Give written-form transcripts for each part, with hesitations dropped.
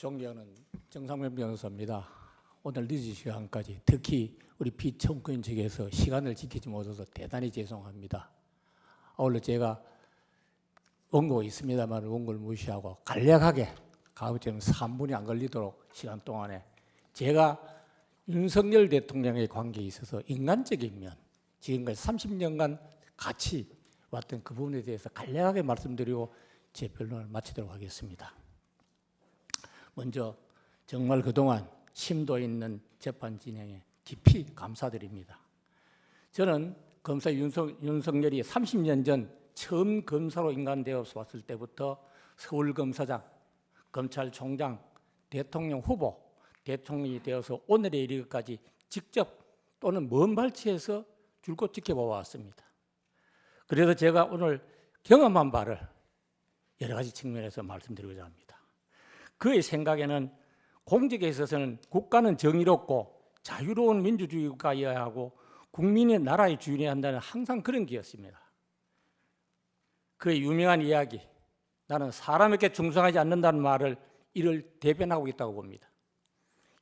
존경하는 정상면 변호사입니다. 오늘 늦은 시간까지 특히 우리 피청구인 측에서 시간을 지키지 못해서 대단히 죄송합니다. 원래 제가 원고가 있습니다만 원고를 무시하고 간략하게 가급적 3분이 안 걸리도록 시간 동안에 제가 윤석열 대통령의 관계에 있어서 인간적인 면, 지금까지 30년간 같이 왔던 그 부분에 대해서 간략하게 말씀드리고 제 변론을 마치도록 하겠습니다. 먼저 정말 그동안 심도 있는 재판 진행에 깊이 감사드립니다. 저는 검사 윤석열이 30년 전 처음 검사로 인간되어서 왔을 때부터 서울검사장, 검찰총장, 대통령 후보, 대통령이 되어서 오늘에 이르기까지 직접 또는 먼 발치에서 줄곧 지켜보았습니다. 그래서 제가 오늘 경험한 바를 여러 가지 측면에서 말씀드리고자 합니다. 그의 생각에는 공직에 있어서는 국가는 정의롭고 자유로운 민주주의 국가여야 하고 국민의 나라의 주인이 한다는 항상 그런 기였습니다. 그의 유명한 이야기, 나는 사람에게 충성하지 않는다는 말을 이를 대변하고 있다고 봅니다.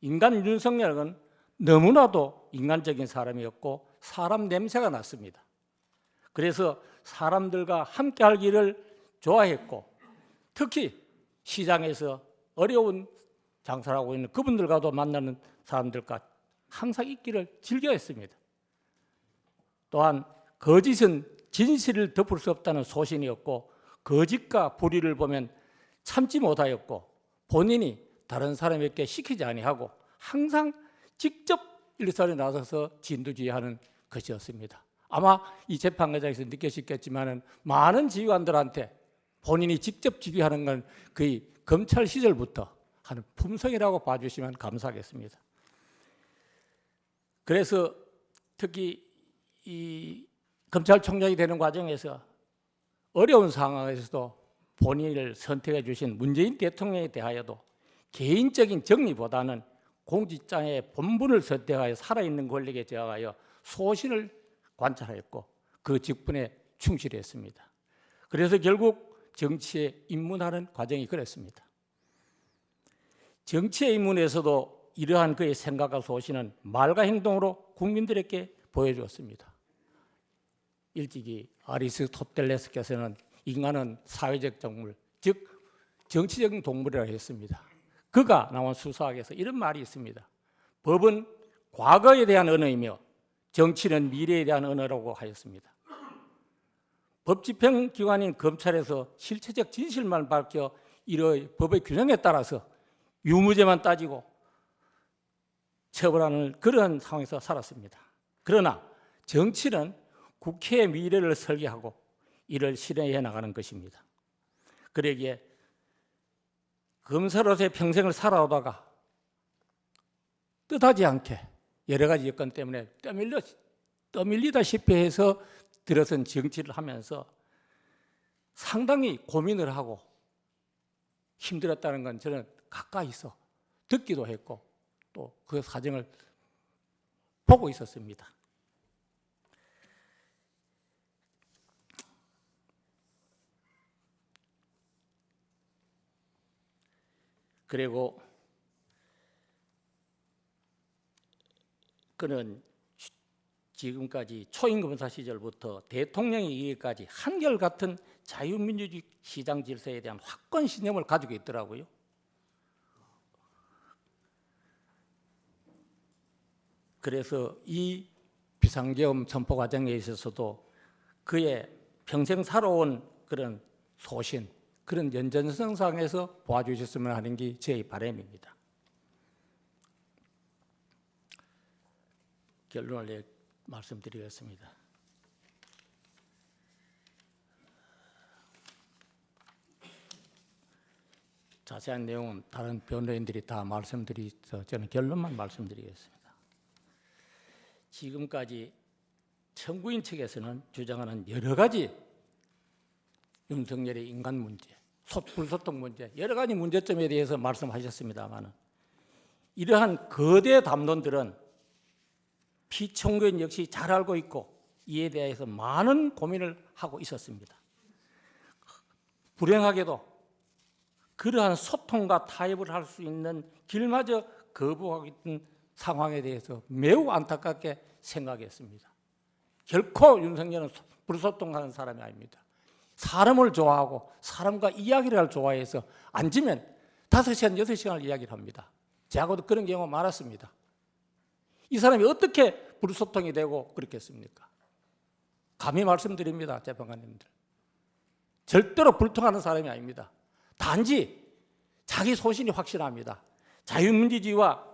인간 윤석열은 너무나도 인간적인 사람이었고 사람 냄새가 났습니다. 그래서 사람들과 함께 하기를 좋아했고 특히 시장에서 어려운 장사를 하고 있는 그분들과도 만나는 사람들과 항상 있기를 즐겨했습니다. 또한 거짓은 진실을 덮을 수 없다는 소신이었고 거짓과 불의를 보면 참지 못하였고 본인이 다른 사람에게 시키지 아니하고 항상 직접 일선에 나서서 진두지휘하는 것이었습니다. 아마 이 재판 과정에서 느끼셨겠지만 많은 지휘관들한테 본인이 직접 지휘하는 건 거의 검찰 시절부터 하는 품성이라고 봐주시면 감사하겠습니다. 그래서 특히 이 검찰총장이 되는 과정에서 어려운 상황에서도 본인을 선택해 주신 문재인 대통령에 대하여도 개인적인 정리보다는 공직자의 본분을 선택하여 살아있는 권력에 저하여 소신을 관찰하였고 그 직분에 충실했습니다. 그래서 결국 정치에 입문하는 과정이 그랬습니다. 정치에 입문에서도 이러한 그의 생각과 소신은 말과 행동으로 국민들에게 보여주었습니다. 일찍이 아리스토텔레스께서는 인간은 사회적 동물, 즉 정치적인 동물이라고 했습니다. 그가 나온 수사학에서 이런 말이 있습니다. 법은 과거에 대한 언어이며 정치는 미래에 대한 언어라고 하였습니다. 법집행기관인 검찰에서 실체적 진실만 밝혀 이러한 법의 규정에 따라서 유무죄만 따지고 처벌하는 그런 상황에서 살았습니다. 그러나 정치는 국회의 미래를 설계하고 이를 실행해 나가는 것입니다. 그러기에 검사로서의 평생을 살아오다가 뜻하지 않게 여러 가지 여건 때문에 떠밀리다시피 해서 들어선 정치를 하면서 상당히 고민을 하고 힘들었다는 건 저는 가까이서 듣기도 했고 또 그 사정을 보고 있었습니다. 그리고 그는 지금까지 초임검사 시절부터 대통령이 이기까지 한결같은 자유민주주의 시장 질서에 대한 확고한 신념을 가지고 있더라고요. 그래서 이 비상계엄 선포 과정에 있어서도 그의 평생 살아온 그런 소신, 그런 연전선상에서 보아주셨으면 하는 게 제 바람입니다. 결론을 말씀드리겠습니다. 자세한 내용은 다른 변호인들이 다 말씀드려서 저는 결론만 말씀드리겠습니다. 지금까지 청구인 측에서는 주장하는 여러 가지 윤석열의 인간 문제, 불소통 문제, 여러 가지 문제점에 대해서 말씀하셨습니다만 이러한 거대 담론들은 피청구인 역시 잘 알고 있고 이에 대해서 많은 고민을 하고 있었습니다. 불행하게도 그러한 소통과 타협을 할 수 있는 길마저 거부하고 있던 상황에 대해서 매우 안타깝게 생각했습니다. 결코 윤석열은 불소통하는 사람이 아닙니다. 사람을 좋아하고 사람과 이야기를 좋아해서 앉으면 5시간, 6시간을 이야기를 합니다. 제하고도 그런 경우가 많았습니다. 이 사람이 어떻게 불소통이 되고 그렇겠습니까? 감히 말씀드립니다, 재판관님들. 절대로 불통하는 사람이 아닙니다. 단지 자기 소신이 확실합니다. 자유민주주의와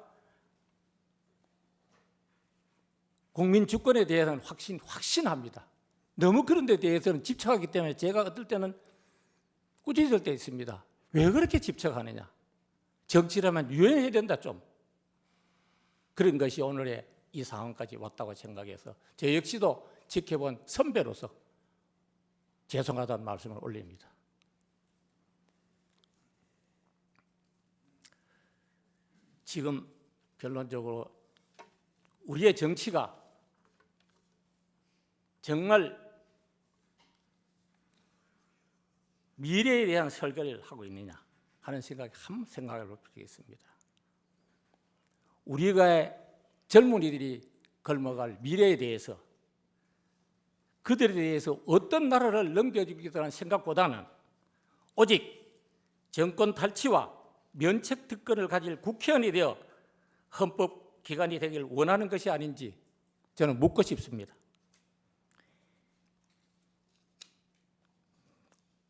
국민 주권에 대해서는 확신합니다. 너무 그런 데 대해서는 집착하기 때문에 제가 어떨 때는 꾸짖을 때 있습니다. 왜 그렇게 집착하느냐? 정치라면 유연해야 된다 좀. 그런 것이 오늘의 이 상황까지 왔다고 생각해서 저 역시도 지켜본 선배로서 죄송하다는 말씀을 올립니다. 지금 결론적으로 우리의 정치가 정말 미래에 대한 설계를 하고 있느냐 하는 생각이 한 생각을 해보겠습니다. 우리가 젊은이들이 걸어갈 미래에 대해서 그들에 대해서 어떤 나라를 넘겨주겠다는 생각보다는 오직 정권 탈취와 면책 특권을 가질 국회의원이 되어 헌법기관이 되기를 원하는 것이 아닌지 저는 묻고 싶습니다.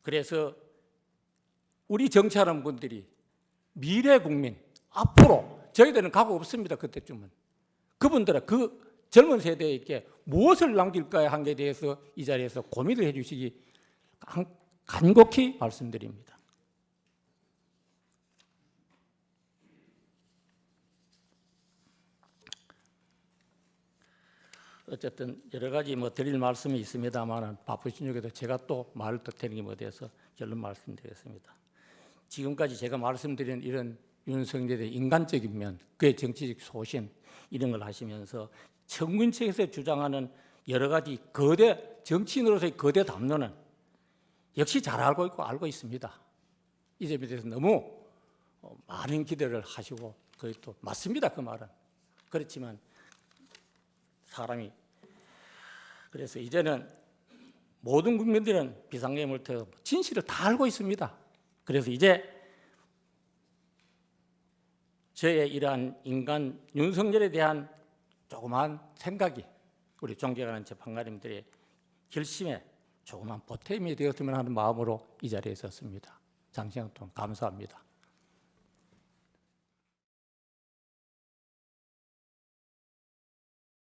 그래서 우리 정치하는 분들이 미래 국민, 앞으로 저희들은 각오 없습니다. 그때쯤은. 그분들은 그 젊은 세대에게 무엇을 남길까 하는 데 대해서 이 자리에서 고민을 해 주시기 간곡히 말씀드립니다. 어쨌든 여러 가지 드릴 말씀이 있습니다만 바쁘신 중에도 제가 또 말을 더 드리는 것에 대해서 결론 말씀드리겠습니다. 지금까지 제가 말씀드린 이런 윤석열의 인간적인 면, 그의 정치적 소신 이런 걸 하시면서 청문책에서 주장하는 여러 가지 거대 정치인으로서의 거대 담론은 역시 잘 알고 있습니다. 이 점에 대해서 너무 많은 기대를 하시고 그게 또 맞습니다. 그 말은. 그렇지만 사람이 그래서 이제는 모든 국민들은 비상계엄을 진실을 다 알고 있습니다. 그래서 이제 저의 이러한 인간 윤석열에 대한 조그만 생각이 우리 존경하는 재판관님들의 결심에 조그만 보탬이 되었으면 하는 마음으로 이 자리에 섰습니다. 장시간 동안 감사합니다.